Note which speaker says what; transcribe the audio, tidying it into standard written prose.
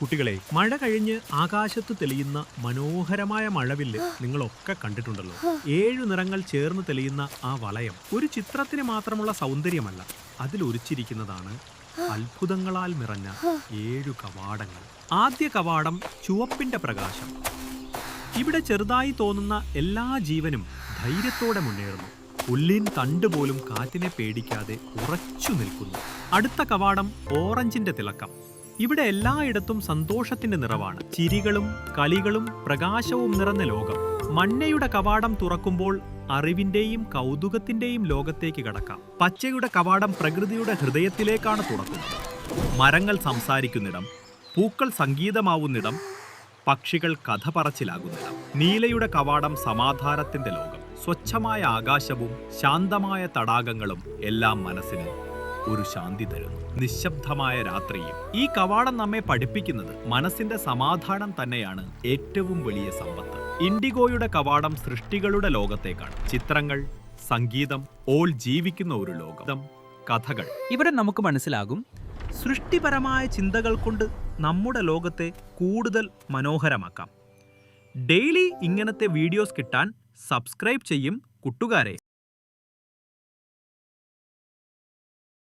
Speaker 1: കുട്ടികളെ, മഴ കഴിഞ്ഞ് ആകാശത്ത് തെളിയുന്ന മനോഹരമായ മഴവില്ല് നിങ്ങളൊക്കെ കണ്ടിട്ടുണ്ടല്ലോ. 7 നിറങ്ങൾ ചേർന്ന് തെളിയുന്ന ആ വളയം ഒരു ചിത്രത്തിന് മാത്രമുള്ള സൗന്ദര്യമല്ല, അതിലൊരിച്ചിരിക്കുന്നതാണ് അത്ഭുതങ്ങളാൽ നിറഞ്ഞ 7 കവാടങ്ങൾ. ആദ്യ കവാടം ചുവപ്പിന്റെ പ്രകാശം. ഇവിടെ ചെറുതായി തോന്നുന്ന എല്ലാ ജീവനും ധൈര്യത്തോടെ മുന്നേറുന്നു. പുല്ലിൻ തണ്ടുപോലും കാറ്റിനെ പേടിക്കാതെ ഉറച്ചു നിൽക്കുന്നു. അടുത്ത കവാടം ഓറഞ്ചിന്റെ തിളക്കം. ഇവിടെ എല്ലായിടത്തും സന്തോഷത്തിന്റെ നിറവാണ്. ചിരികളും കളികളും പ്രകാശവും നിറഞ്ഞ ലോകം. മഞ്ഞയുടെ കവാടം തുറക്കുമ്പോൾ അറിവിന്റെയും കൗതുകത്തിന്റെയും ലോകത്തേക്ക് കടക്കാം. പച്ചയുടെ കവാടം പ്രകൃതിയുടെ ഹൃദയത്തിലേക്കാണ് തുറക്കുന്നത്. മരങ്ങൾ സംസാരിക്കുന്നിടം, പൂക്കൾ സംഗീതമാവുന്നിടം, പക്ഷികൾ കഥ പറച്ചിലാകുന്നിടം. നീലയുടെ കവാടം സമാധാനത്തിന്റെ ലോകം. സ്വച്ഛമായ ആകാശവും ശാന്തമായ തടാകങ്ങളും എല്ലാം മനസ്സിന് ഒരു ശാന്തി തരുന്നു. നിശബ്ദമായ രാത്രിയും. ഈ കവാടം നമ്മെ പഠിപ്പിക്കുന്നത് മനസ്സിന്റെ സമാധാനം തന്നെയാണ് ഏറ്റവും വലിയ സമ്പത്ത്. ഇൻഡിഗോയുടെ കവാടം സൃഷ്ടികളുടെ ലോകത്തേക്കാണ്. ചിത്രങ്ങൾ, സംഗീതം, ഓൾ ജീവിക്കുന്ന ഒരു ലോകം, കഥകൾ.
Speaker 2: ഇവിടെ നമുക്ക് മനസ്സിലാകും,
Speaker 1: സൃഷ്ടിപരമായ ചിന്തകൾ കൊണ്ട് നമ്മുടെ ലോകത്തെ കൂടുതൽ മനോഹരമാക്കാം. ഡെയിലി ഇങ്ങനത്തെ വീഡിയോസ് കിട്ടാൻ സബ്സ്ക്രൈബ് ചെയ്യും കൂട്ടുകാരെ.